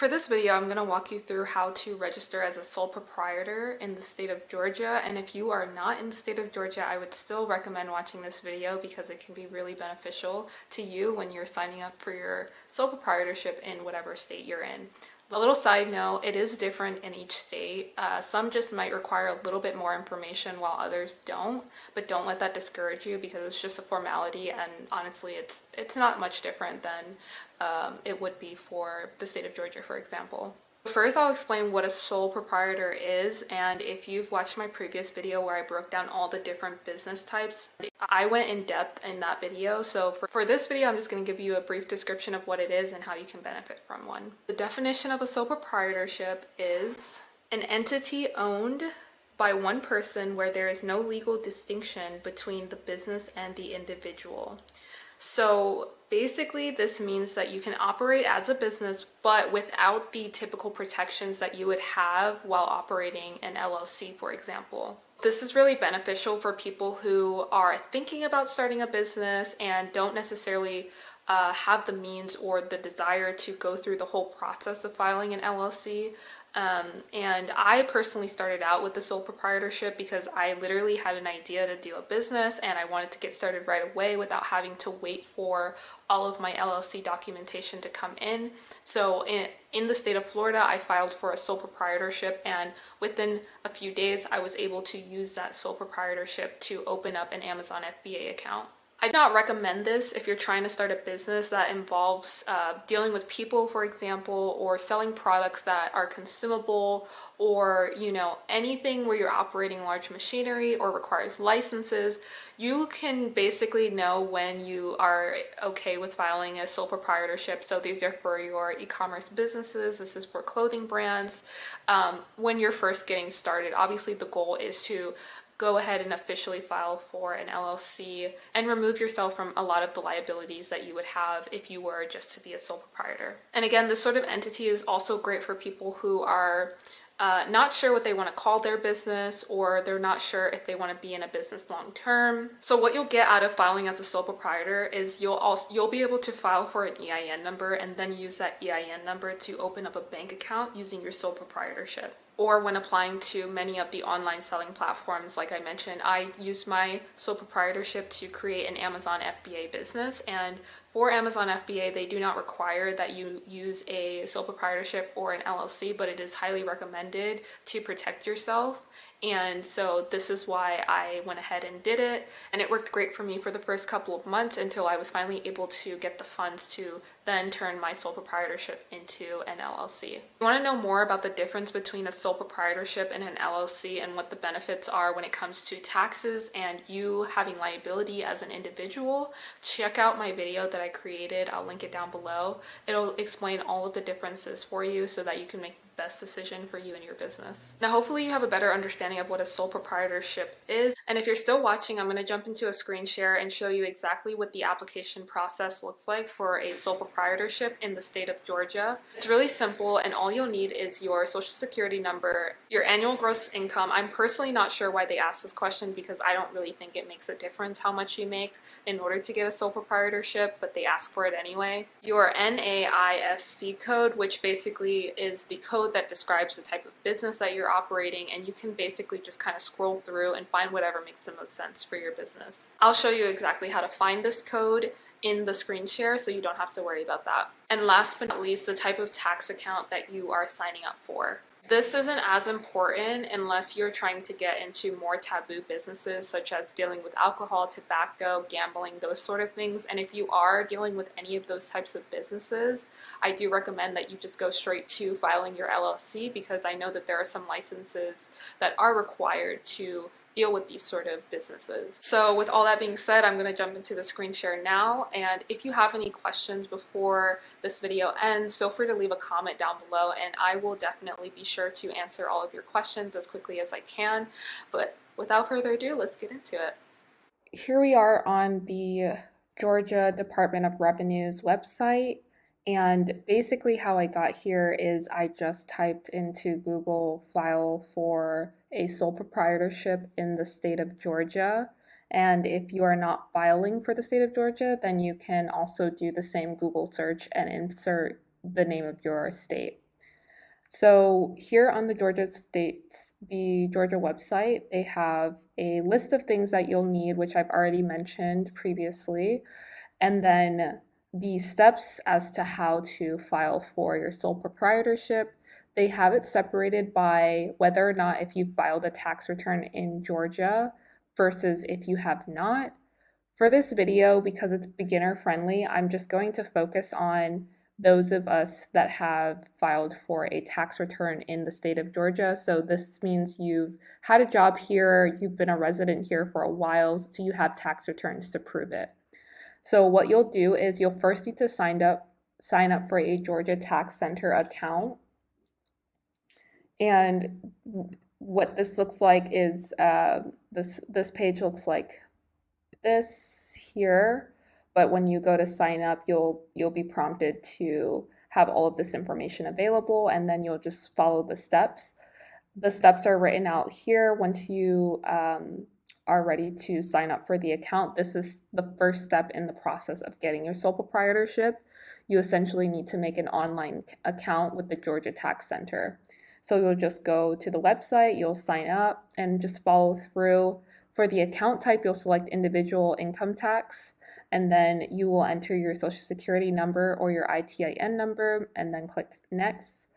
For this video, I'm going to walk you through how to register as a sole proprietor in the state of Georgia. And if you are not in the state of Georgia, I would still recommend watching this video because it can be really beneficial to you when you're signing up for your sole proprietorship in whatever state you're in. A little side note, it is different in each state. Some just might require a little bit more information while others don't, but don't let that discourage you because it's just a formality, and honestly it's not much different than it would be for the state of Georgia, for example. First, I'll explain what a sole proprietor is, and if you've watched my previous video where I broke down all the different business types, I went in depth in that video. So for this video, I'm just going to give you a brief description of what it is and how you can benefit from one. The definition of a sole proprietorship is an entity owned by one person where there is no legal distinction between the business and the individual. So basically, this means that you can operate as a business, but without the typical protections that you would have while operating an LLC, for example. This is really beneficial for people who are thinking about starting a business and don't necessarily have the means or the desire to go through the whole process of filing an LLC. And I personally started out with the sole proprietorship because I literally had an idea to do a business and I wanted to get started right away without having to wait for all of my LLC documentation to come in. So in the state of Florida, I filed for a sole proprietorship, and within a few days, I was able to use that sole proprietorship to open up an Amazon FBA account. I'd not recommend this if you're trying to start a business that involves dealing with people, for example, or selling products that are consumable, or anything where you're operating large machinery or requires licenses. You can basically know when you are okay with filing a sole proprietorship. So these are for your e-commerce businesses. This is for clothing brands. When you're first getting started, obviously the goal is to go ahead and officially file for an LLC and remove yourself from a lot of the liabilities that you would have if you were just to be a sole proprietor. And again, this sort of entity is also great for people who are not sure what they want to call their business, or they're not sure if they want to be in a business long term. So what you'll get out of filing as a sole proprietor is you'll be able to file for an EIN number and then use that EIN number to open up a bank account using your sole proprietorship. Or when applying to many of the online selling platforms, like I mentioned, I used my sole proprietorship to create an Amazon FBA business. And for Amazon FBA, they do not require that you use a sole proprietorship or an LLC, but it is highly recommended to protect yourself. And so this is why I went ahead and did it. And it worked great for me for the first couple of months until I was finally able to get the funds to then turn my sole proprietorship into an LLC. You want to know more about the difference between a sole proprietorship and an LLC and what the benefits are when it comes to taxes and you having liability as an individual? Check out my video that I created. I'll link it down below. It'll explain all of the differences for you so that you can make the best decision for you and your business. Now, hopefully you have a better understanding of what a sole proprietorship is. And if you're still watching, I'm going to jump into a screen share and show you exactly what the application process looks like for a sole proprietorship in the state of Georgia. It's really simple, and all you'll need is your social security number, your annual gross income. I'm personally not sure why they asked this question because I don't really think it makes a difference how much you make in order to get a sole proprietorship, but they ask for it anyway. Your NAISC code, which basically is the code that describes the type of business that you're operating, and you can basically just kind of scroll through and find whatever makes the most sense for your business. I'll show you exactly how to find this code in the screen share so you don't have to worry about that. And last but not least, the type of tax account that you are signing up for. This isn't as important unless you're trying to get into more taboo businesses such as dealing with alcohol, tobacco, gambling, those sort of things. And if you are dealing with any of those types of businesses, I do recommend that you just go straight to filing your LLC because I know that there are some licenses that are required to deal with these sort of businesses. So with all that being said, I'm going to jump into the screen share now, and if you have any questions before this video ends, feel free to leave a comment down below and I will definitely be sure to answer all of your questions as quickly as I can. But without further ado, let's get into it. Here we are on the Georgia Department of Revenue's website. And basically how I got here is I just typed into Google file for a sole proprietorship in the state of Georgia. And if you are not filing for the state of Georgia, then you can also do the same Google search and insert the name of your state. So here on the Georgia website, they have a list of things that you'll need, which I've already mentioned previously, and then the steps as to how to file for your sole proprietorship. They have it separated by whether or not if you filed a tax return in Georgia versus if you have not. For this video, because it's beginner friendly, I'm just going to focus on those of us that have filed for a tax return in the state of Georgia. So this means you've had a job here, you've been a resident here for a while, so you have tax returns to prove it. So what you'll do is you'll first need to sign up for a Georgia Tax Center account. And what this looks like is this page looks like this here, but when you go to sign up, you'll be prompted to have all of this information available, and then you'll just follow the steps. The steps are written out here. Once you are ready to sign up for the account, this is the first step in the process of getting your sole proprietorship. You essentially need to make an online account with the Georgia Tax Center. So you'll just go to the website, you'll sign up, and just follow through. For the account type, you'll select individual income tax, and then you will enter your social security number or your ITIN number, and then click next.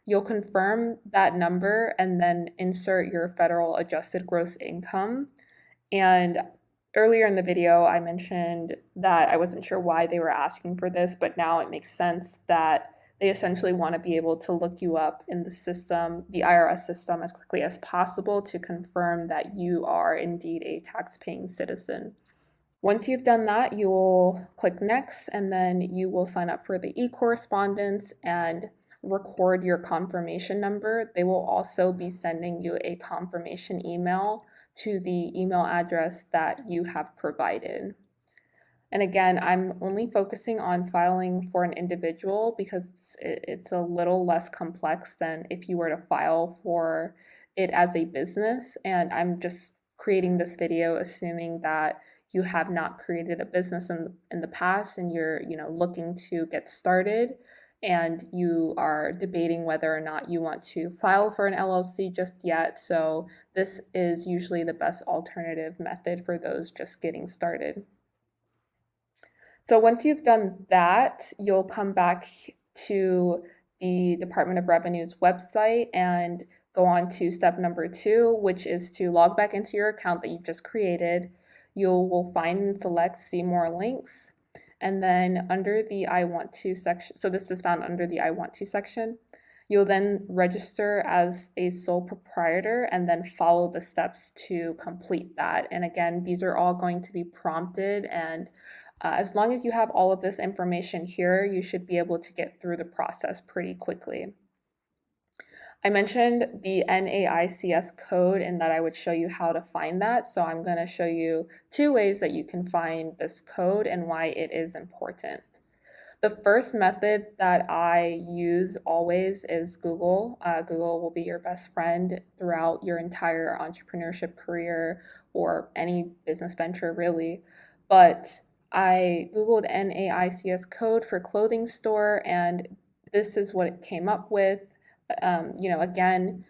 You'll confirm that number and then insert your federal adjusted gross income. And earlier in the video, I mentioned that I wasn't sure why they were asking for this, but now it makes sense that they essentially want to be able to look you up in the system, the IRS system, as quickly as possible to confirm that you are indeed a tax-paying citizen. Once you've done that, you will click next, and then you will sign up for the e-correspondence and record your confirmation number. They will also be sending you a confirmation email to the email address that you have provided. And again, I'm only focusing on filing for an individual because it's a little less complex than if you were to file for it as a business. And I'm just creating this video assuming that you have not created a business in the past and you're looking to get started, and you are debating whether or not you want to file for an LLC just yet. So this is usually the best alternative method for those just getting started. So once you've done that, you'll come back to the Department of Revenue's website and go on to step number 2, which is to log back into your account that you've just created. You will find and select see more links. And then under the I want to section, so this is found under the I want to section, you'll then register as a sole proprietor and then follow the steps to complete that. And again, these are all going to be prompted, and as long as you have all of this information here, you should be able to get through the process pretty quickly. I mentioned the NAICS code and that I would show you how to find that. So I'm going to show you 2 ways that you can find this code and why it is important. The first method that I use always is Google. Google will be your best friend throughout your entire entrepreneurship career or any business venture really. But I Googled NAICS code for clothing store, and this is what it came up with. Again,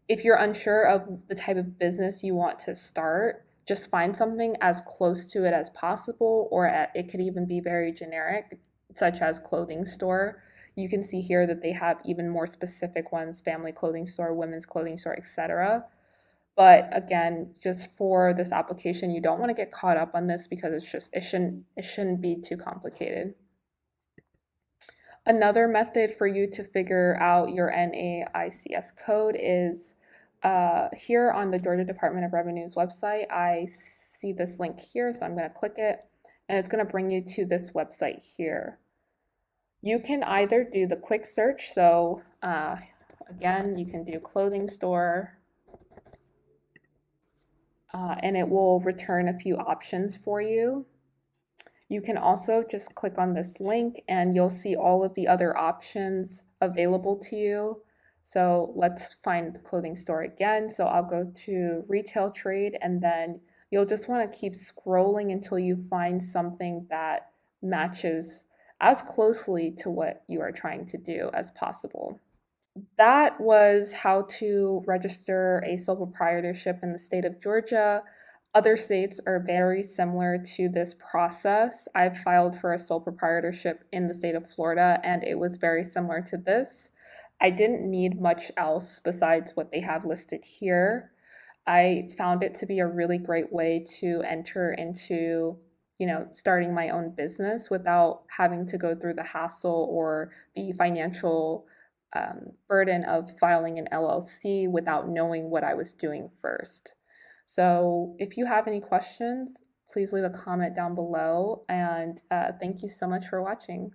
if you're unsure of the type of business you want to start, just find something as close to it as possible, or it could even be very generic, such as clothing store. You can see here that they have even more specific ones: family clothing store, women's clothing store, etc. But again, just for this application, you don't want to get caught up on this because it shouldn't be too complicated. Another method for you to figure out your NAICS code is here on the Georgia Department of Revenue's website. I see this link here, so I'm going to click it, and it's going to bring you to this website here. You can either do the quick search, so again, you can do clothing store, and it will return a few options for you. You can also just click on this link and you'll see all of the other options available to you. So let's find the clothing store again. So I'll go to retail trade, and then you'll just want to keep scrolling until you find something that matches as closely to what you are trying to do as possible. That was how to register a sole proprietorship in the state of Georgia. Other states are very similar to this process. I've filed for a sole proprietorship in the state of Florida, and it was very similar to this. I didn't need much else besides what they have listed here. I found it to be a really great way to enter into, starting my own business without having to go through the hassle or the financial burden of filing an LLC without knowing what I was doing first. So, if you have any questions, please leave a comment down below. And thank you so much for watching.